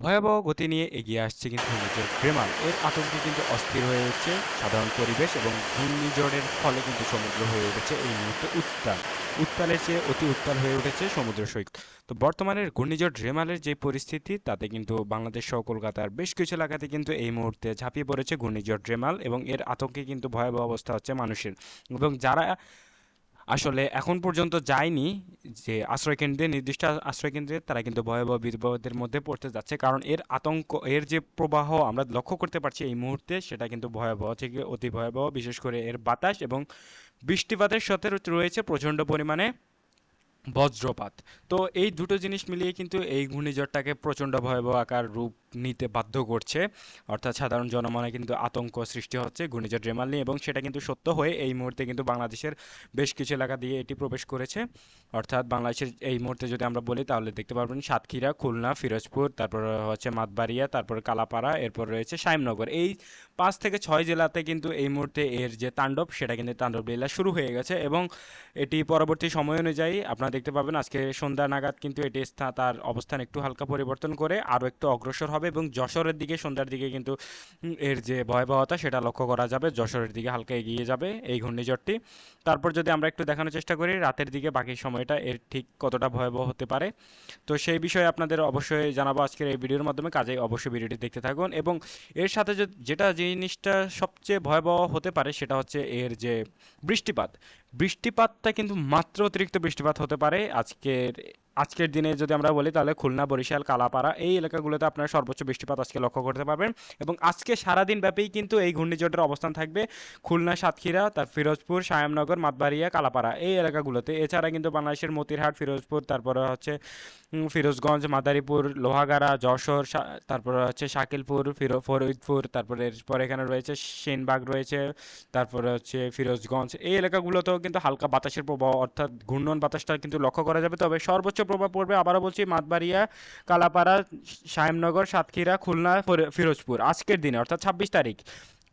ভয়াবহ গতি নিয়ে এগিয়ে আসছে কিন্তু ঘূর্ণিঝড় রেমাল। এর আতঙ্কে কিন্তু অস্থির হয়ে উঠছে সাধারণ পরিবেশ এবং ঘূর্ণিঝড়ের ফলে কিন্তু সমুদ্র হয়ে উঠেছে এই মুহূর্তে উত্তাল। উত্তালের চেয়ে অতি উত্তাল হয়ে উঠেছে সমুদ্র সৈকত। তো বর্তমানের ঘূর্ণিঝড় রেমালের যে পরিস্থিতি তাতে কিন্তু বাংলাদেশ সহ কলকাতার বেশ কিছু এলাকাতে কিন্তু এই মুহূর্তে ঝাঁপিয়ে পড়েছে ঘূর্ণিঝড় রেমাল এবং এর আতঙ্কে কিন্তু ভয়াবহ অবস্থা হচ্ছে মানুষের। এবং যারা আসলে এখন পর্যন্ত যায়নি যে আশ্রয়কেন্দ্রে, নির্দিষ্ট আশ্রয়কেন্দ্রে, তারা কিন্তু ভয়াবহ বিপদের মধ্যে পড়তে যাচ্ছে। কারণ এর আতঙ্ক, এর যে প্রবাহ আমরা লক্ষ্য করতে পারছি এই মুহূর্তে, সেটা কিন্তু ভয়াবহ থেকে অতি ভয়াবহ। বিশেষ করে এর বাতাস এবং বৃষ্টিপাতের সাথে রয়েছে প্রচণ্ড পরিমাণে বজ্রপাত। তো এই দুটো জিনিস মিলিয়ে কিন্তু এই ঘূর্ণিঝড়টাকে প্রচণ্ড ভয়াবহ আকার রূপ নিতে বাধ্য করছে। অর্থাৎ সাধারণ জনমনে কিন্তু আতঙ্ক সৃষ্টি হচ্ছে ঘূর্ণিঝড় রেমাল নিয়ে, এবং সেটা কিন্তু সত্য হয়ে এই মুহূর্তে কিন্তু বাংলাদেশের বেশ কিছু এলাকা দিয়ে এটি প্রবেশ করেছে। অর্থাৎ বাংলাদেশের এই মুহূর্তে যদি আমরা বলি তাহলে দেখতে পারবেন সাতক্ষীরা, খুলনা, ফিরোজপুর, তারপর হচ্ছে মাতবাড়িয়া, তারপর কালাপাড়া, এরপর রয়েছে শামনগর। এই 5 থেকে 6 জেলাতে কিন্তু এই মুহূর্তে এর যে তাণ্ডব, সেটা কিন্তু তাণ্ডব লীলা শুরু হয়ে গেছে। এবং এটি পরবর্তী সময় অনুযায়ী আপনারা দেখতে পাবেন আজকে সন্ধ্যা নাগাদ কিন্তু এটি তার অবস্থান একটু হালকা পরিবর্তন করে আরও একটু অগ্রসর হবে এবং যশোরের দিকে সন্ধ্যার দিকে কিন্তু এর যে ভয়াবহতা সেটা লক্ষ্য করা যাবে। যশোরের দিকে হালকা এগিয়ে যাবে এই ঘূর্ণিঝড়টি। তারপর যদি আমরা একটু দেখানোর চেষ্টা করি রাতের দিকে বাকি সময়টা এর ঠিক কতটা ভয়াবহ হতে পারে, তো সেই বিষয়ে আপনাদের অবশ্যই জানাবো আজকের এই ভিডিওর মাধ্যমে। কাজেই অবশ্যই ভিডিওটি দেখতে থাকুন। এবং এর সাথে যেটা জিনিসটা সবচেয়ে ভয়াবহ হতে পারে সেটা হচ্ছে এর যে বৃষ্টিপাত। বৃষ্টিপাতটা কিন্তু মাত্র অতিরিক্ত বৃষ্টিপাত হতে পারে আজকের আজকের দিনে যদি আমরা বলি তাহলে খুলনা, বরিশাল, কালাপাড়া এই এলাকাগুলোতে আপনারা সর্বোচ্চ বৃষ্টিপাত আজকে লক্ষ্য করতে পারবেন। এবং আজকে সারাদিন ব্যাপী কিন্তু এই ঘূর্ণিঝড়ের অবস্থান থাকবে খুলনা, সাতক্ষীরা, তার ফিরোজপুর, শায়ামনগর, মাতবাড়িয়া, কালাপাড়া এই এলাকাগুলোতে। এছাড়া কিন্তু বাংলাদেশের মতিরহাট, ফিরোজপুর, তারপরে হচ্ছে ফিরোজগঞ্জ, মাদারীপুর, লোহাগাড়া, যশোর, তারপরে হচ্ছে শাকিলপুর, ফরিদপুর, তারপরে এরপর এখানে রয়েছে সেনবাগ রয়েছে, তারপরে হচ্ছে ফিরোজগঞ্জ এই এলাকাগুলোতেও কিন্তু হালকা বাতাসের প্রবাহ অর্থাৎ ঘূর্ণন বাতাসটা কিন্তু লক্ষ্য করা যাবে। তবে সর্বোচ্চ প্রভাব পড়বে আবারও বলছি মাতবাড়িয়া, কালাপাড়া, শামনগর, সাতক্ষীরা, খুলনা, ফিরোজপুর আজকের দিনে অর্থাৎ 26 তারিখ।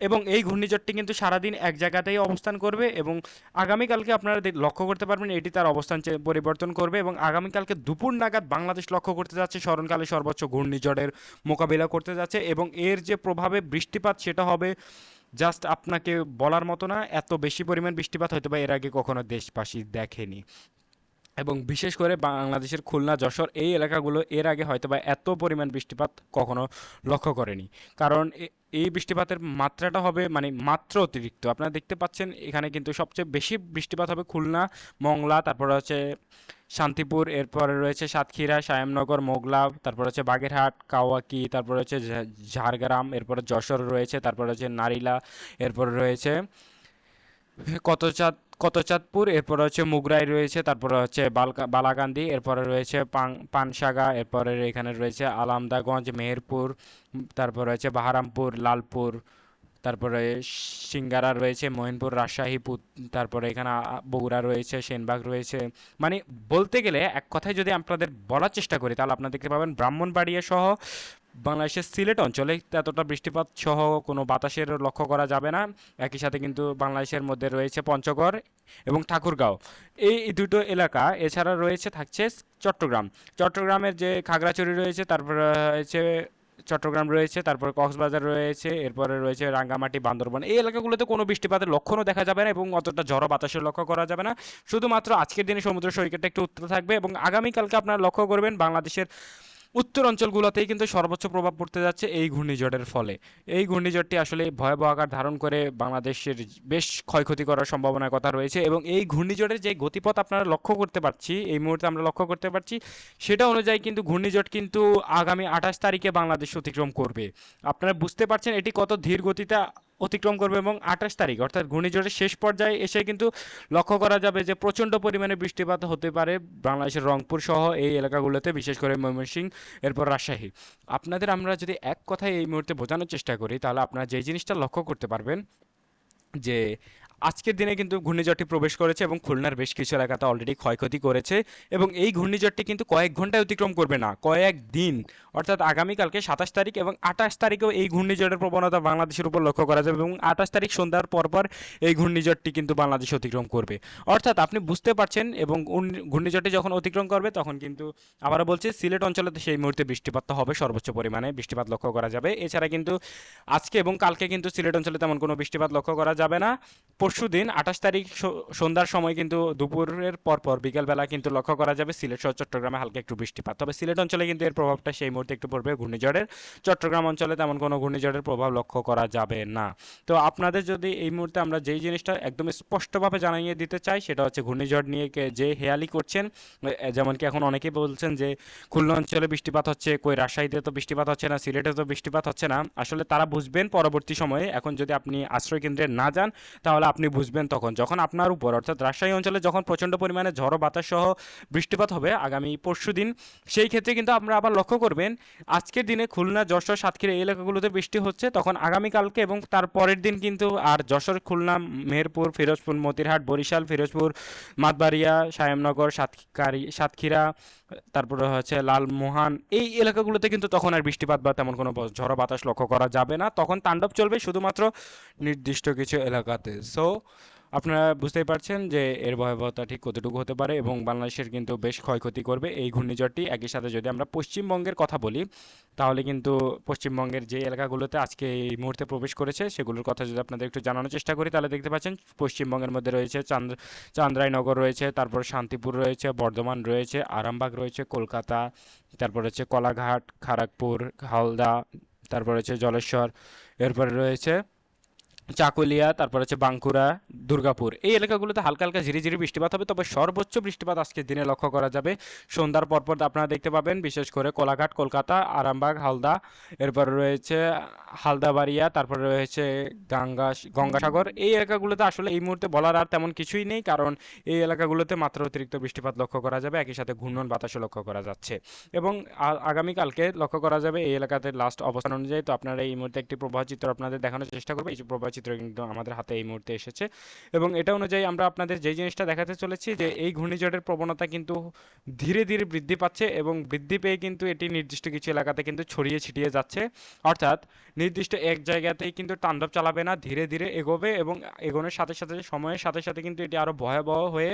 এবং এই ঘূর্ণিঝড়টি কিন্তু সারাদিন এক জায়গাতেই অবস্থান করবে এবং আগামীকালকে আপনারা লক্ষ্য করতে পারবেন এটি তার অবস্থান পরিবর্তন করবে এবং আগামীকালকে দুপুর নাগাদ বাংলাদেশ লক্ষ্য করতে যাচ্ছে স্মরণকালে সর্বোচ্চ ঘূর্ণিঝড়ের মোকাবিলা করতে যাচ্ছে। এবং এর যে প্রভাবে বৃষ্টিপাত সেটা হবে জাস্ট আপনাকে বলার মতো না, এত বেশি পরিমাণ বৃষ্টিপাত হয়তো বা এর আগে কখনো দেশবাসী দেখেনি। এবং বিশেষ করে বাংলাদেশের খুলনা, যশোর এই এলাকাগুলো এর আগে হয়তোবা এত পরিমাণ বৃষ্টিপাত কখনো লক্ষ্য করেনি। কারণ এই বৃষ্টিপাতের মাত্রাটা হবে মানে মাত্র অতিরিক্ত। আপনারা দেখতে পাচ্ছেন এখানে কিন্তু সবচেয়ে বেশি বৃষ্টিপাত হবে খুলনা, মংলা, তারপরে হচ্ছে শান্তিপুর, এরপরে রয়েছে সাতক্ষীরা, সায়েমনগর, মোগলা, তারপর হচ্ছে বাগেরহাট, কাওয়াকি, তারপর হচ্ছে ঝাড়গ্রাম, এরপরে যশোর রয়েছে, তারপর হচ্ছে নারিলা, এরপরে রয়েছে কতচাঁদ কতচাঁদপুর, এরপরে হচ্ছে মুগরাই রয়েছে, তারপরে হচ্ছে বালাকান্দি, এরপরে রয়েছে পানসাগা, এরপরে এখানে রয়েছে আলামদাগঞ্জ, মেহেরপুর, তারপর রয়েছে বাহারামপুর, লালপুর, তারপরে সিঙ্গারা রয়েছে, মহিনপুর, রাজশাহী, তারপরে এখানে বগুড়া রয়েছে, সেনবাগ রয়েছে। মানে বলতে গেলে এক কথায় যদি আপনাদের বলার চেষ্টা করি তাহলে আপনারা দেখতে পাবেন ব্রাহ্মণবাড়িয়া সহ বাংলাদেশের সিলেট অঞ্চলে এতটা বৃষ্টিপাত সহ কোনো বাতাসের লক্ষ্য করা যাবে না। একই সাথে কিন্তু বাংলাদেশের মধ্যে রয়েছে পঞ্চগড় এবং ঠাকুরগাঁও এই দুটো এলাকা। এছাড়া থাকছে চট্টগ্রাম। চট্টগ্রামের যে খাগড়াছড়ি রয়েছে, তারপরে রয়েছে চট্টগ্রাম রয়েছে, তারপর কক্সবাজার রয়েছে, এরপরে রয়েছে রাঙ্গামাটি, বান্দরবান এই এলাকাগুলোতে কোনো বৃষ্টিপাতের লক্ষণও দেখা যাবে না এবং অতটা ঝড়ো বাতাসের লক্ষ্য করা যাবে না। শুধুমাত্র আজকের দিনে সমুদ্র সৈকতটা একটু উত্তর থাকবে এবং আগামীকালকে আপনারা লক্ষ্য করবেন বাংলাদেশের উত্তর অঞ্চলগুলোতেই কিন্তু সর্বোচ্চ প্রভাব পড়তে যাচ্ছে এই ঘূর্ণিঝড়ের ফলে। এই ঘূর্ণিঝড়টি আসলে ভয়াবহ আকার ধারণ করে বাংলাদেশের বেশ ক্ষয়ক্ষতি করার সম্ভাবনার কথা রয়েছে। এবং এই ঘূর্ণিঝড়ের যে গতিপথ আপনারা লক্ষ্য করতে পারছি, এই মুহূর্তে আমরা লক্ষ্য করতে পারছি, সেটা অনুযায়ী কিন্তু ঘূর্ণিঝড় কিন্তু আগামী 28 তারিখে বাংলাদেশ অতিক্রম করবে। আপনারা বুঝতে পারছেন এটি কত ধীর গতিতে অতিক্রম করবে। এবং 28 তারিখ অর্থাৎ ঘূর্ণিঝড়ের শেষ পর্যায়ে এসে কিন্তু লক্ষ্য করা যাবে যে প্রচণ্ড পরিমাণে বৃষ্টিপাত হতে পারে বাংলাদেশের রংপুর সহ এই এলাকাগুলোতে, বিশেষ করে ময়মনসিংহ, এরপর রাজশাহী। আপনাদের আমরা যদি এক কথায় এই মুহূর্তে বোঝানোর চেষ্টা করি তাহলে আপনারা যে জিনিসটা লক্ষ্য করতে পারবেন যে আজকের দিনে কিন্তু ঘূর্ণিঝড়টি প্রবেশ করেছে এবং খুলনার বেশ কিছু এলাকাতে অলরেডি ক্ষয়ক্ষতি করেছে এবং এই ঘূর্ণিঝড়টি কিন্তু কয়েক ঘন্টায় অতিক্রম করবে না, কয়েক দিন, অর্থাৎ আগামীকালকে 27 তারিখ এবং 28 তারিখেও এই ঘূর্ণিঝড়ের প্রবণতা বাংলাদেশের উপর লক্ষ্য করা যাবে এবং 28 তারিখ সন্ধ্যার পরপর এই ঘূর্ণিঝড়টি কিন্তু বাংলাদেশ অতিক্রম করবে। অর্থাৎ আপনি বুঝতে পারছেন, এবং ঘূর্ণিঝড়টি যখন অতিক্রম করবে তখন কিন্তু আবারও বলছি সিলেট অঞ্চলে সেই মুহূর্তে বৃষ্টিপাত হবে, সর্বোচ্চ পরিমাণে বৃষ্টিপাত লক্ষ্য করা যাবে। এছাড়া কিন্তু আজকে এবং কালকে কিন্তু সিলেট অঞ্চলে তেমন কোনো বৃষ্টিপাত লক্ষ্য করা যাবে না। পরশুদিন 28 তারিখ সন্ধ্যার সময় কিন্তু দুপুরের পরপর বিকেলবেলা কিন্তু লক্ষ্য করা যাবে সিলেট সহ চট্টগ্রামে হালকা একটু বৃষ্টিপাত। তবে সিলেট অঞ্চলে কিন্তু এর প্রভাবটা সেই মুহূর্তে একটু পড়বে ঘূর্ণিঝড়ের। চট্টগ্রাম অঞ্চলে তেমন কোনো ঘূর্ণিঝড়ের প্রভাব লক্ষ্য করা যাবে না। তো আপনাদের যদি এই মুহূর্তে আমরা যেই জিনিসটা একদম স্পষ্টভাবে জানিয়ে দিতে চাই সেটা হচ্ছে ঘূর্ণিঝড় নিয়ে যে হেয়ালি করছেন, যেমন কি এখন অনেকেই বলছেন যে খুলনা অঞ্চলে বৃষ্টিপাত হচ্ছে, কই রাজশাহীতে তো বৃষ্টিপাত হচ্ছে না, সিলেটে তো বৃষ্টিপাত হচ্ছে না। আসলে তারা বুঝবেন পরবর্তী সময়ে। এখন যদি আপনি আশ্রয় কেন্দ্রে না যান তাহলে আপনি বুঝবেন তখন, যখন আপনার উপর অর্থাৎ রাজশাহী অঞ্চলে যখন প্রচণ্ড পরিমাণে ঝড়ো বাতাস সহ বৃষ্টিপাত হবে আগামী পরশুদিন, সেই ক্ষেত্রে কিন্তু আপনারা আবার লক্ষ্য করবেন আজকের দিনে খুলনা, যশোর, সাতক্ষীরা এই এলাকাগুলোতে বৃষ্টি হচ্ছে, তখন আগামীকালকে এবং তার পরের দিন কিন্তু আর যশোর, খুলনা, মেহেরপুর, ফিরোজপুর, মতিরহাট, বরিশাল, ফিরোজপুর, মাতবাড়িয়া, সায়েমনগর, সাতক্ষীরা, তারপরে হচ্ছে লালমোহান, এই এলাকাগুলোতে কিন্তু তখন আর বৃষ্টিপাত বা তেমন কোনো ঝড়ো বাতাস লক্ষ্য করা যাবে না। তখন তাণ্ডব চলবে শুধুমাত্র নির্দিষ্ট কিছু এলাকাতে। সো আপনারা বুঝতেই পারছেন যে এর ভয়াবহতা ঠিক কতটুকু হতে পারে এবং বাংলাদেশের কিন্তু বেশ ক্ষয়ক্ষতি করবে এই ঘূর্ণিঝড়টি। একই সাথে যদি আমরা পশ্চিমবঙ্গের কথা বলি তাহলে কিন্তু পশ্চিমবঙ্গের যে এলাকাগুলোতে আজকে এই মুহূর্তে প্রবেশ করেছে সেগুলোর কথা যদি আপনাদের একটু জানানোর চেষ্টা করি তাহলে দেখতে পাচ্ছেন পশ্চিমবঙ্গের মধ্যে রয়েছে চান্দ্রাইনগর রয়েছে, তারপর শান্তিপুর রয়েছে, বর্ধমান রয়েছে, আরামবাগ রয়েছে, কলকাতা, তারপর হচ্ছে কলাঘাট, খড়গপুর, হালদা, তারপর হচ্ছে জলেশ্বর, এরপরে রয়েছে চাকুলিয়া, তারপর হচ্ছে বাঁকুড়া, দুর্গাপুর, এই এলাকাগুলোতে হালকা হালকা ঝিরিঝিরি বৃষ্টিপাত হবে। তবে সর্বোচ্চ বৃষ্টিপাত আজকের দিনে লক্ষ্য করা যাবে সন্ধ্যার পরপর আপনারা দেখতে পাবেন, বিশেষ করে কোলাঘাট, কলকাতা, আরামবাগ, হালদা, এরপর রয়েছে হালদাবাড়িয়া, তারপরে রয়েছে গঙ্গাসাগর, এই এলাকাগুলোতে আসলে এই মুহূর্তে বলার আর তেমন কিছুই নেই, কারণ এই এলাকাগুলোতে মাত্র অতিরিক্ত বৃষ্টিপাত লক্ষ্য করা যাবে, একই সাথে ঘূর্ণন বাতাসও লক্ষ্য করা যাচ্ছে এবং আগামীকালকে লক্ষ্য করা যাবে এই এলাকাতে লাস্ট অবস্থান অনুযায়ী। তো আপনারা এই মুহূর্তে একটি প্রবাহ চিত্র আপনাদের দেখানোর চেষ্টা করবো। এই প্রবাহ চিত্র কিন্তু আমাদের হাতে এই মুহূর্তে এসেছে এবং এটা অনুযায়ী আমরা আপনাদের যেই জিনিসটা দেখাতে চলেছি যে এই ঘূর্ণিঝড়ের প্রবণতা কিন্তু ধীরে ধীরে বৃদ্ধি পাচ্ছে এবং বৃদ্ধি পেয়ে কিন্তু এটি নির্দিষ্ট কিছু এলাকাতে কিন্তু ছড়িয়ে ছিটিয়ে যাচ্ছে। অর্থাৎ নির্দিষ্ট এক জায়গাতেই কিন্তু তাণ্ডব চালাবে না, ধীরে ধীরে এগোবে এবং এগোনোর সাথে সাথে সময়ের সাথে সাথে কিন্তু এটি আরো ভয়াবহ হয়ে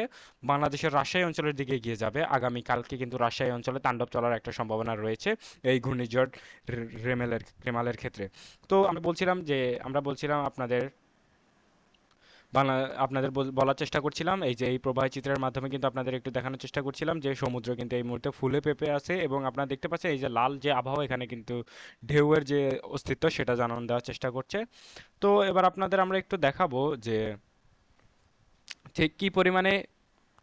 বাংলাদেশের রাজশাহী অঞ্চলের দিকে এগিয়ে যাবে। আগামীকালকে কিন্তু রাজশাহী অঞ্চলে তাণ্ডব চলার একটা সম্ভাবনা রয়েছে এই ঘূর্ণিঝড় রেমালের ক্ষেত্রে। তো আমরা বলছিলাম বাংলা আপনাদের বলার চেষ্টা করছিলাম এই যে এই প্রবাহ চিত্রের মাধ্যমে কিন্তু আপনাদের একটু দেখানোর চেষ্টা করছিলাম যে সমুদ্র কিন্তু এই মুহূর্তে ফুলে ফেঁপে আছে এবং আপনারা দেখতে পাচ্ছেন এই যে লাল যে আবহাওয়া, এখানে কিন্তু ঢেউয়ের যে অস্তিত্ব সেটা জানানো দেওয়ার চেষ্টা করছে। তো এবার আপনাদের আমরা একটু দেখাবো যে ঠিক কী পরিমাণে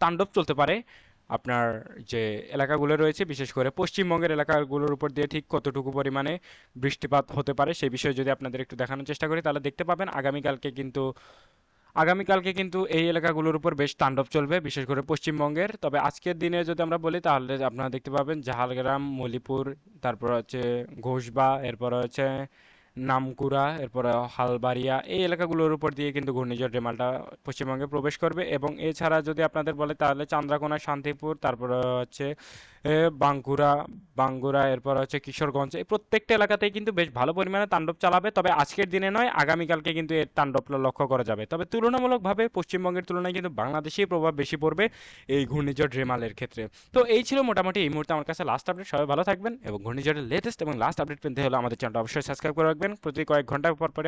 তাণ্ডব চলতে পারে আপনার যে এলাকাগুলো রয়েছে, বিশেষ করে পশ্চিমবঙ্গের এলাকাগুলোর উপর দিয়ে ঠিক কতটুকু পরিমাণে বৃষ্টিপাত হতে পারে সেই বিষয়ে যদি আপনাদের একটু দেখানোর চেষ্টা করি তাহলে দেখতে পাবেন আগামীকালকে কিন্তু এই এলাকাগুলোর উপর বেশ তাণ্ডব চলবে, বিশেষ করে পশ্চিমবঙ্গের। তবে আজকের দিনে যদি আমরা বলি তাহলে আপনারা দেখতে পাবেন ঝাড়গ্রাম, মলিপুর, তারপর হচ্ছে ঘোষবা, এরপর হচ্ছে নামকুড়া, এরপরে হালবাড়িয়া, এই এলাকাগুলোর উপর দিয়ে কিন্তু ঘূর্ণিঝড় রেমালটা পশ্চিমবঙ্গে প্রবেশ করবে এবং এছাড়া যদি আপনাদের বলে তাহলে চান্দ্রাকোনা, শান্তিপুর, তারপরে হচ্ছে বাঁকুড়া বাঙ্গুরা, এরপর হচ্ছে কিশোরগঞ্জ, এই প্রত্যেকটা এলাকাতেই কিন্তু বেশ ভালো পরিমাণে তাণ্ডব চালাবে। তবে আজকের দিনে নয়, আগামীকালকে কিন্তু এর তাণ্ডবটা লক্ষ্য করা যাবে। তবে তুলনামূলকভাবে পশ্চিমবঙ্গের তুলনায় কিন্তু বাংলাদেশেই প্রভাব বেশি পড়বে এই ঘূর্ণিঝড় রেমালের ক্ষেত্রে। তো এই ছিল মোটামুটি এই মুহূর্তে আমার কাছে লাস্ট আপডেট। সবাই ভালো থাকবেন এবং ঘূর্ণিঝড়ের লেটেস্ট এবং লাস্ট আপডেট পেতে হলে আমাদের চ্যানেলটা অবশ্যই সাবস্ক্রাইব করে রাখবেন। প্রতি কয়েক ঘন্টা পর পরে